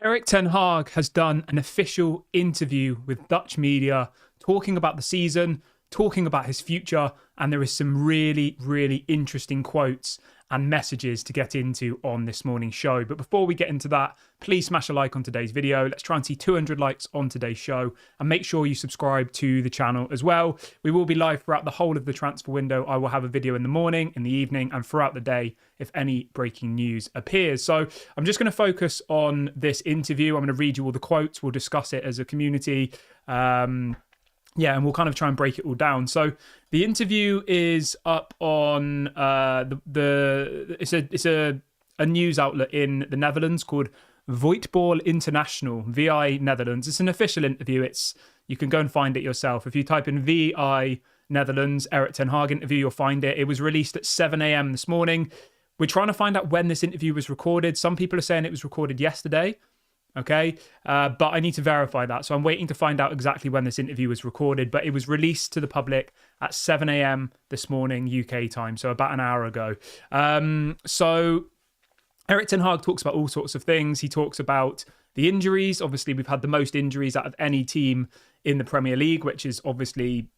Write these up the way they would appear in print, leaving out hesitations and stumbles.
Erik ten Hag has done an official interview with Dutch media talking about the season, talking about his future, and there is some really, really interesting quotes and messages to get into on this morning's show. But before we get into that, please smash a like on today's video. Let's try and see 200 likes on today's show, and make sure you subscribe to the channel as well. We will be live throughout the whole of the transfer window. I will have a video in the morning, in the evening, and throughout the day if any breaking news appears. So I'm just going to focus on this interview. I'm going to read you all the quotes. We'll discuss it as a community. And we'll kind of try and break it all down. So the interview is up on it's a news outlet in the Netherlands called Voetbal International, VI Netherlands. It's an official interview. You can go and find it yourself. If you type in VI Netherlands Erik ten Hag interview, you'll find it. It was released at 7 a.m. this morning. We're trying to find out when this interview was recorded. Some people are saying it was recorded yesterday. Okay, but I need to verify that. So I'm waiting to find out exactly when this interview was recorded, but it was released to the public at 7 a.m. this morning, UK time, so about an hour ago. So Erik ten Hag talks about all sorts of things. He talks about the injuries. Obviously, we've had the most injuries out of any team in the Premier League, which is obviously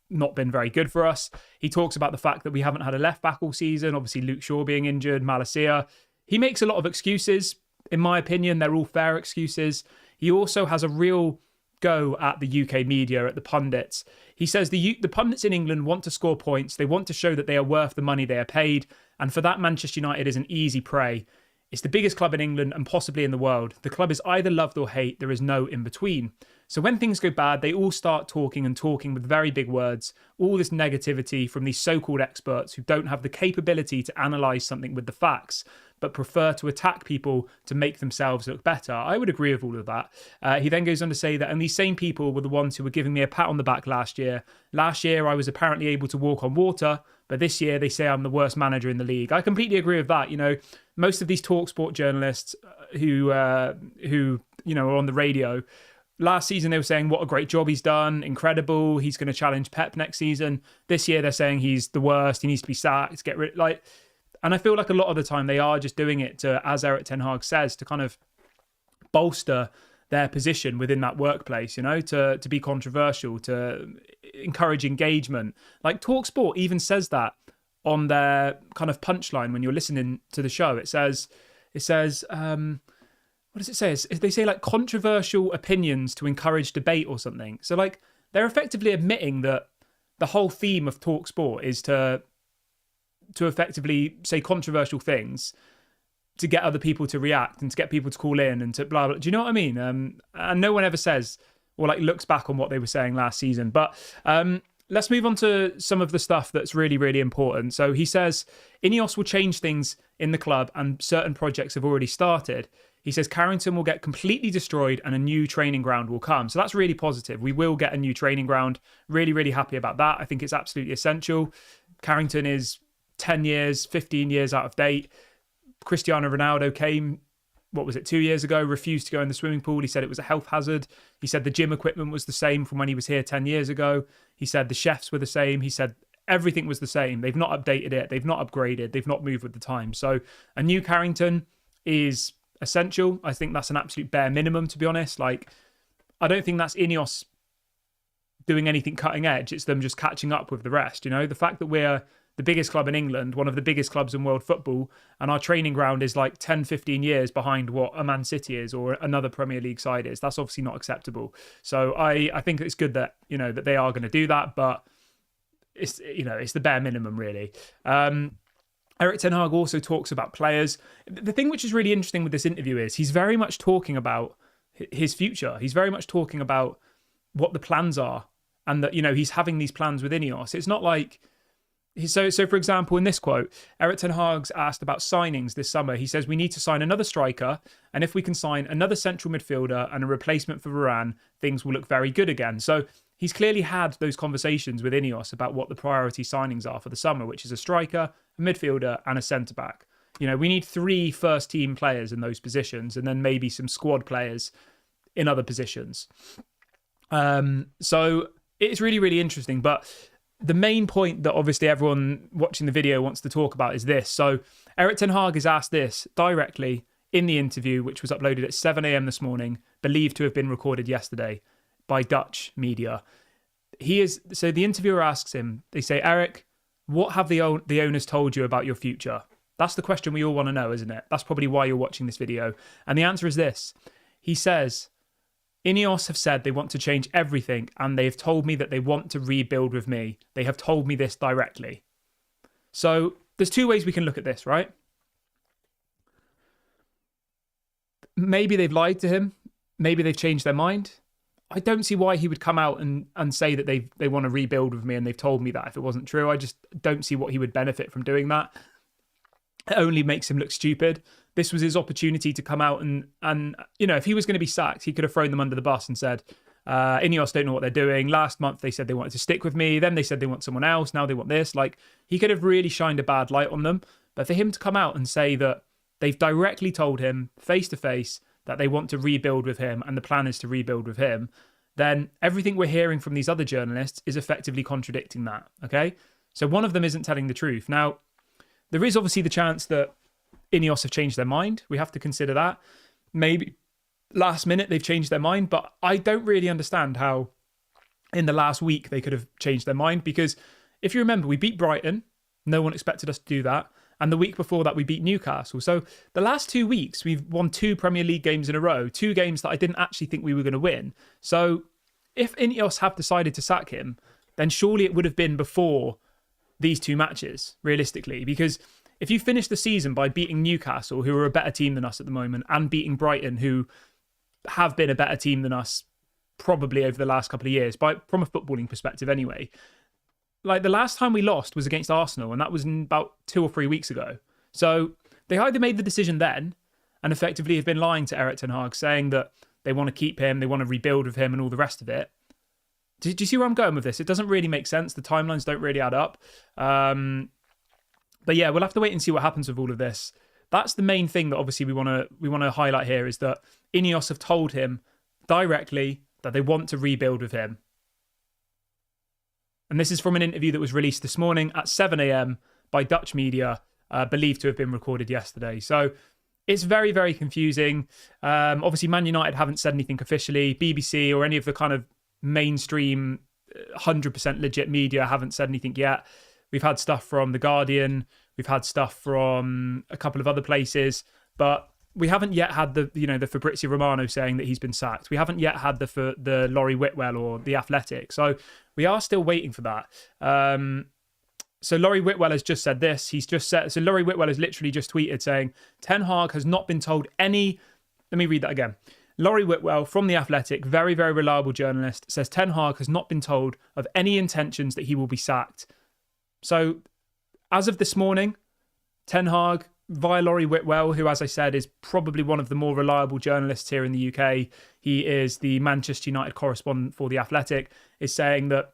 not been very good for us. He talks about the fact that we haven't had a left back all season. Obviously, Luke Shaw being injured, Malacia. He makes a lot of excuses. In my opinion, they're all fair excuses. He also has a real go at the UK media, at the pundits. He says the pundits in England want to score points. They want to show that they are worth the money they are paid. And for that, Manchester United is an easy prey. It's the biggest club in England and possibly in the world. The club is either loved or hate. There is no in between. So when things go bad, they all start talking with very big words. All this negativity from these so-called experts who don't have the capability to analyse something with the facts, but prefer to attack people to make themselves look better. I would agree with all of that. He then goes on to say that, and these same people were the ones who were giving me a pat on the back last year. Last year, I was apparently able to walk on water, but this year they say I'm the worst manager in the league. I completely agree with that. You know, most of these TalkSport journalists who are on the radio, last season they were saying what a great job he's done, incredible. He's going to challenge Pep next season. This year they're saying he's the worst. He needs to be sacked. Get rid And I feel like a lot of the time they are just doing it to, as Erik ten Hag says, to kind of bolster their position within that workplace, to be controversial, to encourage engagement. Like TalkSport even says that on their kind of punchline when you're listening to the show. It says, what does it say? They say like controversial opinions to encourage debate or something. So like they're effectively admitting that the whole theme of TalkSport is to effectively say controversial things to get other people to react and to get people to call in and to blah, blah. Do you know what I mean? And no one ever says or like looks back on what they were saying last season. But let's move on to some of the stuff that's really, really important. So he says Ineos will change things in the club and certain projects have already started. He says Carrington will get completely destroyed and a new training ground will come. So that's really positive. We will get a new training ground. Really, really happy about that. I think it's absolutely essential. Carrington is 10 years, 15 years out of date. Cristiano Ronaldo came, 2 years ago, refused to go in the swimming pool. He said it was a health hazard. He said the gym equipment was the same from when he was here 10 years ago. He said the chefs were the same. He said everything was the same. They've not updated it. They've not upgraded. They've not moved with the time. So a new Carrington is essential. I think that's an absolute bare minimum, to be honest. Like, I don't think that's Ineos doing anything cutting edge. It's them just catching up with the rest. The fact that we're the biggest club in England, one of the biggest clubs in world football, and our training ground is like 10, 15 years behind what a Man City is or another Premier League side is. That's obviously not acceptable. So I think it's good that, that they are going to do that, but it's the bare minimum, really. Erik ten Hag also talks about players. The thing which is really interesting with this interview is he's very much talking about his future. He's very much talking about what the plans are and that, he's having these plans with Ineos. It's not like... So for example, in this quote, Erik ten Hag's asked about signings this summer. He says, we need to sign another striker, and if we can sign another central midfielder and a replacement for Varane, things will look very good again. So he's clearly had those conversations with Ineos about what the priority signings are for the summer, which is a striker, a midfielder, and a centre-back. We need 3 first-team players in those positions, and then maybe some squad players in other positions. So it's really, really interesting, but... the main point that obviously everyone watching the video wants to talk about is this. So Erik ten Hag is asked this directly in the interview, which was uploaded at 7 a.m. this morning, believed to have been recorded yesterday by Dutch media. So the interviewer asks him, they say, Erik, what have the owners told you about your future? That's the question we all want to know, isn't it? That's probably why you're watching this video. And the answer is this. He says, Ineos have said they want to change everything, and they have told me that they want to rebuild with me. They have told me this directly. So there's two ways we can look at this, right? Maybe they've lied to him. Maybe they've changed their mind. I don't see why he would come out and say that they want to rebuild with me and they've told me that if it wasn't true. I just don't see what he would benefit from doing that. It only makes him look stupid. This was his opportunity to come out and if he was going to be sacked, he could have thrown them under the bus and said, Ineos don't know what they're doing. Last month they said they wanted to stick with me. Then they said they want someone else. Now they want this. Like, he could have really shined a bad light on them. But for him to come out and say that they've directly told him face to face that they want to rebuild with him and the plan is to rebuild with him, then everything we're hearing from these other journalists is effectively contradicting that, okay? So one of them isn't telling the truth. Now, there is obviously the chance that Ineos have changed their mind. We have to consider that. Maybe last minute they've changed their mind, but I don't really understand how in the last week they could have changed their mind, because if you remember, we beat Brighton. No one expected us to do that. And the week before that, we beat Newcastle. So the last 2 weeks, we've won 2 Premier League games in a row, 2 games that I didn't actually think we were going to win. So if Ineos have decided to sack him, then surely it would have been before these 2 matches, realistically. Because if you finish the season by beating Newcastle, who are a better team than us at the moment, and beating Brighton, who have been a better team than us probably over the last couple of years, from a footballing perspective anyway. Like, the last time we lost was against Arsenal, and that was about 2 or 3 weeks ago. So they either made the decision then and effectively have been lying to Erik ten Hag, saying that they want to keep him, they want to rebuild with him and all the rest of it. Do you see where I'm going with this? It doesn't really make sense. The timelines don't really add up. But yeah, we'll have to wait and see what happens with all of this. That's the main thing that obviously we want to highlight here, is that Ineos have told him directly that they want to rebuild with him. And this is from an interview that was released this morning at 7 a.m. by Dutch media, believed to have been recorded yesterday. So it's very, very confusing. Obviously, Man United haven't said anything officially. BBC or any of the kind of mainstream 100% legit media haven't said anything yet. We've had stuff from The Guardian. We've had stuff from a couple of other places. But we haven't yet had the Fabrizio Romano saying that he's been sacked. We haven't yet had the Laurie Whitwell or The Athletic. So we are still waiting for that. So Laurie Whitwell has just said this. So Laurie Whitwell has literally just tweeted saying, Ten Hag has not been told any... Let me read that again. Laurie Whitwell from The Athletic, very, very reliable journalist, says Ten Hag has not been told of any intentions that he will be sacked. So as of this morning, Ten Hag, via Laurie Whitwell, who, as I said, is probably one of the more reliable journalists here in the UK, he is the Manchester United correspondent for The Athletic, is saying that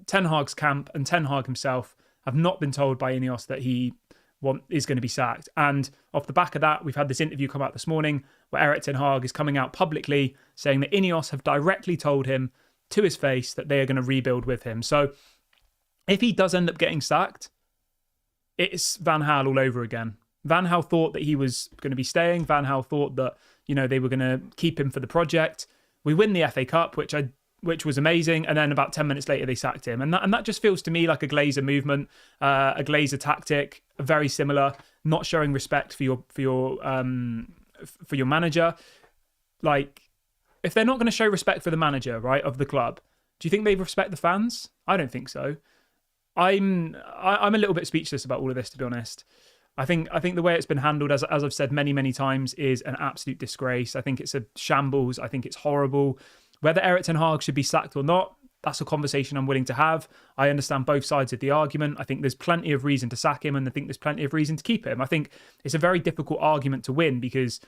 Ten Hag's camp and Ten Hag himself have not been told by Ineos that he is going to be sacked. And off the back of that, we've had this interview come out this morning where Erik ten Hag is coming out publicly saying that Ineos have directly told him to his face that they are going to rebuild with him. So if he does end up getting sacked, it's Van Gaal all over again. Van Gaal thought that he was going to be staying. Van Gaal thought that, they were going to keep him for the project. We win the FA Cup, which was amazing, and then about 10 minutes later they sacked him. And that just feels to me like a Glazer movement, a Glazer tactic, very similar, not showing respect for your manager. Like, if they're not going to show respect for the manager, right, of the club, do you think they respect the fans? I don't think so. I'm a little bit speechless about all of this, to be honest. I think the way it's been handled, as I've said many, many times, is an absolute disgrace. I think it's a shambles. I think it's horrible. Whether Erik ten Hag should be sacked or not, that's a conversation I'm willing to have. I understand both sides of the argument. I think there's plenty of reason to sack him, and I think there's plenty of reason to keep him. I think it's a very difficult argument to win, because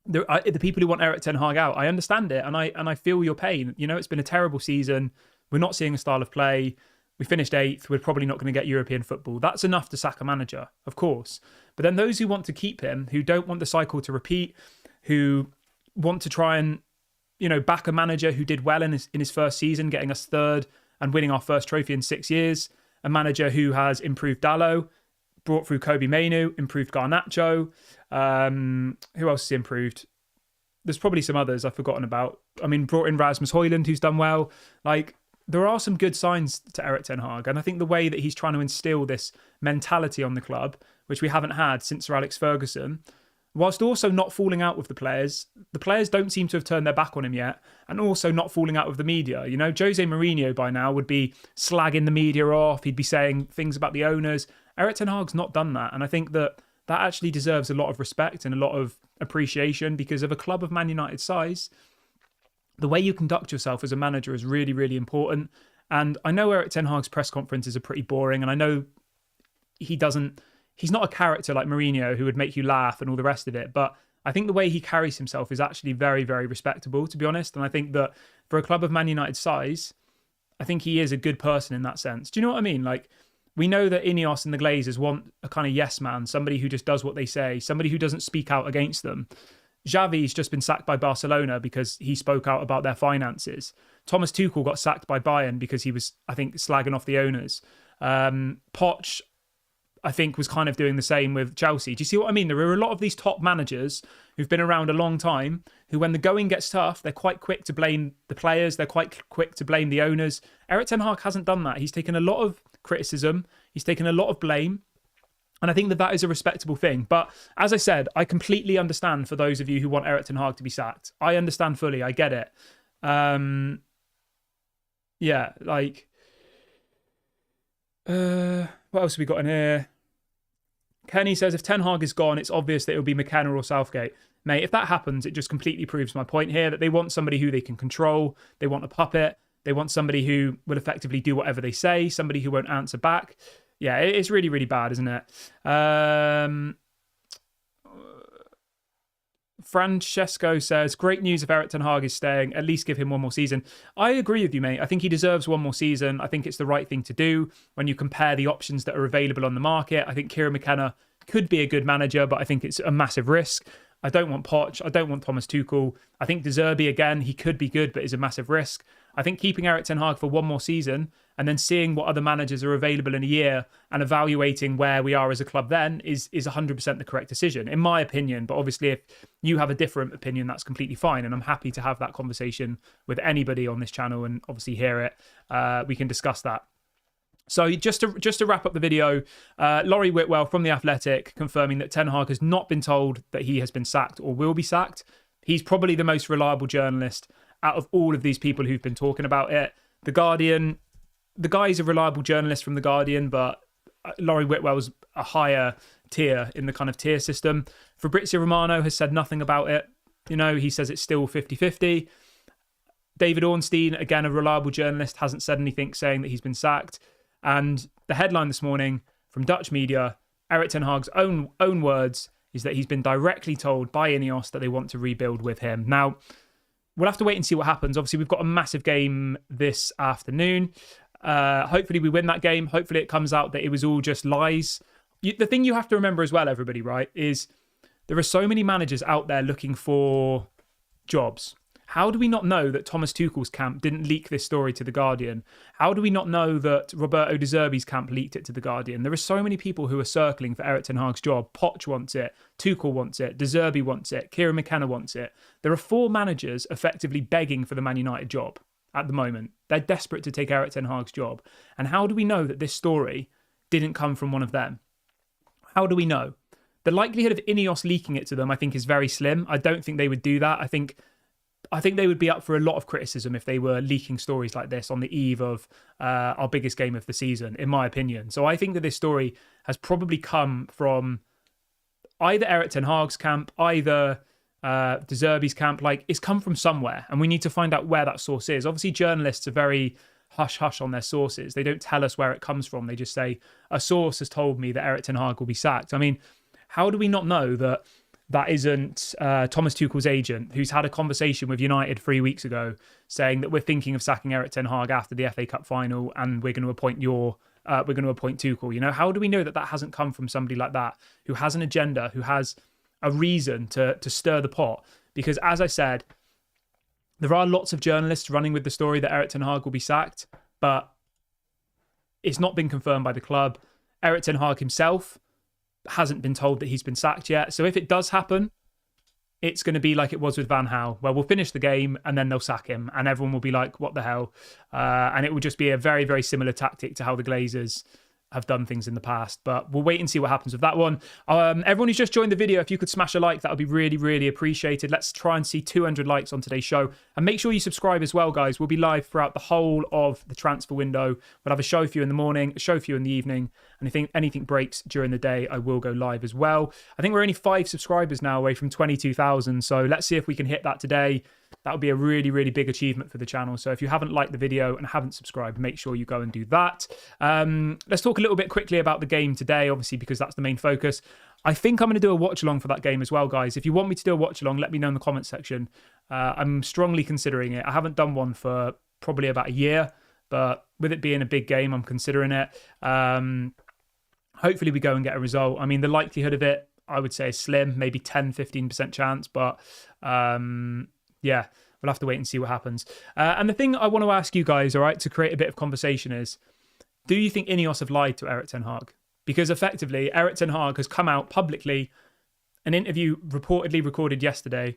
the people who want Erik ten Hag out, I understand it, and I feel your pain. It's been a terrible season. We're not seeing a style of play. We finished 8th. We're probably not going to get European football. That's enough to sack a manager, of course. But then those who want to keep him, who don't want the cycle to repeat, who want to try and back a manager who did well in his first season, getting us 3rd and winning our first trophy in 6 years, a manager who has improved Dalot, brought through Kobe Mainu, improved Garnacho. Who else has improved? There's probably some others I've forgotten about. I mean, brought in Rasmus Højlund, who's done well. Like, there are some good signs to Erik ten Hag. And I think the way that he's trying to instill this mentality on the club, which we haven't had since Sir Alex Ferguson, whilst also not falling out with the players don't seem to have turned their back on him yet, and also not falling out with the media. You know, Jose Mourinho by now would be slagging the media off. He'd be saying things about the owners. Erik ten Hag's not done that. And I think that actually deserves a lot of respect and a lot of appreciation, because of a club of Man United's size, the way you conduct yourself as a manager is really, really important. And I know Erik ten Hag's press conferences are pretty boring, and I know he's not a character like Mourinho who would make you laugh and all the rest of it, but I think the way he carries himself is actually very, very respectable, to be honest. And I think that for a club of Man United's size, I think he is a good person in that sense. Do you know what I mean? Like, we know that Ineos and the Glazers want a kind of yes man, somebody who just does what they say, somebody who doesn't speak out against them. Xavi's just been sacked by Barcelona because he spoke out about their finances. Thomas Tuchel got sacked by Bayern because he was, I think, slagging off the owners. Poch, I think, was kind of doing the same with Chelsea. Do you see what I mean? There are a lot of these top managers who've been around a long time who, when the going gets tough, they're quite quick to blame the players. They're quite quick to blame the owners. Erik ten Hag hasn't done that. He's taken a lot of criticism. He's taken a lot of blame. And I think that is a respectable thing. But as I said, I completely understand for those of you who want Erik ten Hag to be sacked. I understand fully. I get it. Yeah, like... what else have we got in here? Kenny says, if Ten Hag is gone, it's obvious that it'll be McKenna or Southgate. Mate, if that happens, it just completely proves my point here, that they want somebody who they can control. They want a puppet. They want somebody who will effectively do whatever they say, somebody who won't answer back. Yeah, it's really, really bad, isn't it? Francesco says, great news if Erik ten Hag is staying. At least give him one more season. I agree with you, mate. I think he deserves one more season. I think it's the right thing to do when you compare the options that are available on the market. I think Kieran McKenna could be a good manager, but I think it's a massive risk. I don't want Poch. I don't want Thomas Tuchel. I think De Zerbi, again, he could be good, but is a massive risk. I think keeping Erik ten Hag for one more season and then seeing what other managers are available in a year and evaluating where we are as a club then is 100% the correct decision, in my opinion. But obviously, if you have a different opinion, that's completely fine. And I'm happy to have that conversation with anybody on this channel and obviously hear it. We can discuss that. So just to wrap up the video, Laurie Whitwell from The Athletic confirming that Ten Hag has not been told that he has been sacked or will be sacked. He's probably the most reliable journalist out of all of these people who've been talking about it. The Guardian, the guy's a reliable journalist from The Guardian, but Laurie Whitwell's a higher tier in the kind of tier system. Fabrizio Romano has said nothing about it. You know, he says it's still 50-50. David Ornstein, again, a reliable journalist, hasn't said anything saying that he's been sacked. And the headline this morning from Dutch media, Erik ten Hag's own words, is that he's been directly told by Ineos that they want to rebuild with him. Now, we'll have to wait and see what happens. Obviously, we've got a massive game this afternoon. Hopefully we win that game. Hopefully it comes out that it was all just lies. The thing you have to remember as well, everybody, right, is there are so many managers out there looking for jobs. How do we not know that Thomas Tuchel's camp didn't leak this story to The Guardian? How do we not know that Roberto De Zerbi's camp leaked it to The Guardian? There are so many people who are circling for Erik ten Hag's job. Poch wants it. Tuchel wants it. De Zerbi wants it. Kieran McKenna wants it. There are 4 managers effectively begging for the Man United job at the moment. They're desperate to take Erik ten Hag's job. And how do we know that this story didn't come from one of them? How do we know? The likelihood of Ineos leaking it to them, I think, is very slim. I don't think they would do that. I think they would be up for a lot of criticism if they were leaking stories like this on the eve of our biggest game of the season, in my opinion. So I think that this story has probably come from either Erik ten Hag's camp, either De Zerbi's camp. Like, it's come from somewhere, and we need to find out where that source is. Obviously, journalists are very hush-hush on their sources. They don't tell us where it comes from. They just say, a source has told me that Erik ten Hag will be sacked. I mean, how do we not know that that isn't Thomas Tuchel's agent, who's had a conversation with United 3 weeks ago saying that we're thinking of sacking Erik ten Hag after the FA Cup final and we're going to appoint Tuchel? You know, how do we know that that hasn't come from somebody like that, who has an agenda, who has a reason to stir the pot? Because as I said, there are lots of journalists running with the story that Erik ten Hag will be sacked, but it's not been confirmed by the club. Erik ten Hag himself hasn't been told that he's been sacked yet. So if it does happen, it's going to be like it was with Van Gaal, where we'll finish the game and then they'll sack him and everyone will be like, what the hell? And it will just be a very, very similar tactic to how the Glazers have done things in the past. But we'll wait and see what happens with that one. Everyone who's just joined the video, if you could smash a like, that would be really, really appreciated. Let's try and see 200 likes on today's show. And make sure you subscribe as well, guys. We'll be live throughout the whole of the transfer window. We'll have a show for you in the morning, a show for you in the evening. And if anything breaks during the day, I will go live as well. I think we're only 5 subscribers now away from 22,000. So let's see if we can hit that today. That would be a really, really big achievement for the channel. So if you haven't liked the video and haven't subscribed, make sure you go and do that. Let's talk a little bit quickly about the game today, obviously, because that's the main focus. I think I'm going to do a watch along for that game as well, guys. If you want me to do a watch along, let me know in the comments section. I'm strongly considering it. I haven't done one for probably about a year, but with it being a big game, I'm considering it. Hopefully we go and get a result. I mean, the likelihood of it, I would say, is slim, maybe 10-15% chance, but yeah, we'll have to wait and see what happens. And the thing I want to ask you guys, all right, to create a bit of conversation is, do you think Ineos have lied to Erik ten Hag? Because effectively, Erik ten Hag has come out publicly, an interview reportedly recorded yesterday,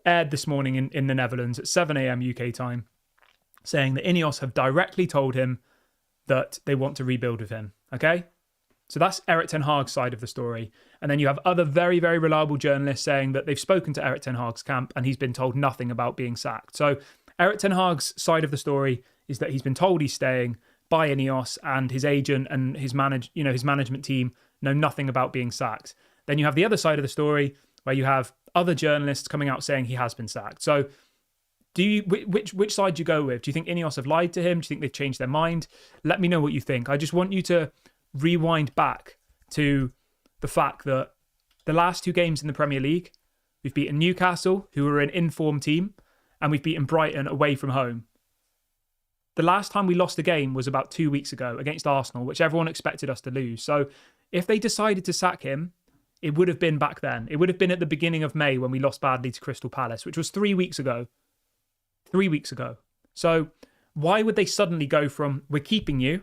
aired this morning in the Netherlands at 7 a.m. UK time, saying that Ineos have directly told him that they want to rebuild with him, okay? So that's Erik ten Hag's side of the story. And then you have other very, very reliable journalists saying that they've spoken to Erik ten Hag's camp and he's been told nothing about being sacked. So Erik ten Hag's side of the story is that he's been told he's staying by Ineos, and his agent and his management team know nothing about being sacked. Then you have the other side of the story where you have other journalists coming out saying he has been sacked. So which side do you go with? Do you think Ineos have lied to him? Do you think they've changed their mind? Let me know what you think. I just want you to rewind back to the fact that the last 2 games in the Premier League, we've beaten Newcastle, who are an in-form team, and we've beaten Brighton away from home. The last time we lost a game was about 2 weeks ago against Arsenal, which everyone expected us to lose. So if they decided to sack him, it would have been back then. It would have been at the beginning of May when we lost badly to Crystal Palace, which was 3 weeks ago. 3 weeks ago. So why would they suddenly go from, we're keeping you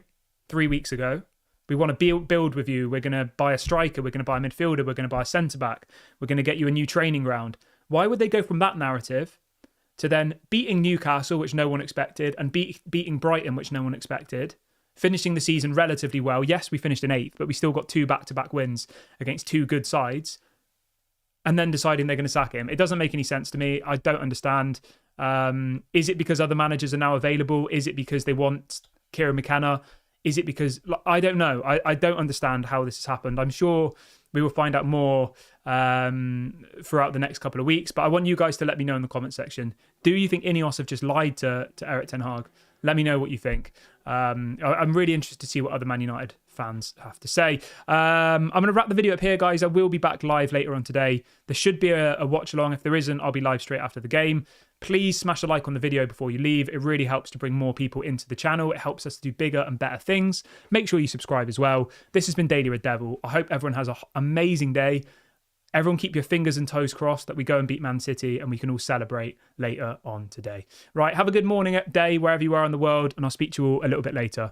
3 weeks ago, we want to build with you, we're going to buy a striker, we're going to buy a midfielder, we're going to buy a centre-back, we're going to get you a new training ground. Why would they go from that narrative to then beating Newcastle, which no one expected, and beating Brighton, which no one expected, finishing the season relatively well? Yes, we finished in 8th, but we still got 2 back-to-back wins against 2 good sides, and then deciding they're going to sack him. It doesn't make any sense to me. I don't understand. Is it because other managers are now available? Is it because they want Kieran McKenna? Is it because, I don't know. I don't understand how this has happened. I'm sure we will find out more throughout the next couple of weeks. But I want you guys to let me know in the comment section. Do you think Ineos have just lied to Erik ten Hag? Let me know what you think. I'm really interested to see what other Man United fans have to say. I'm going to wrap the video up here, guys. I will be back live later on today. There should be a watch along. If there isn't, I'll be live straight after the game. Please smash a like on the video before you leave. It really helps to bring more people into the channel. It helps us to do bigger and better things. Make sure you subscribe as well. This has been Daily Red Devil. I hope everyone has an amazing day. Everyone keep your fingers and toes crossed that we go and beat Man City and we can all celebrate later on today. Right, have a good morning, day, wherever you are in the world, and I'll speak to you all a little bit later.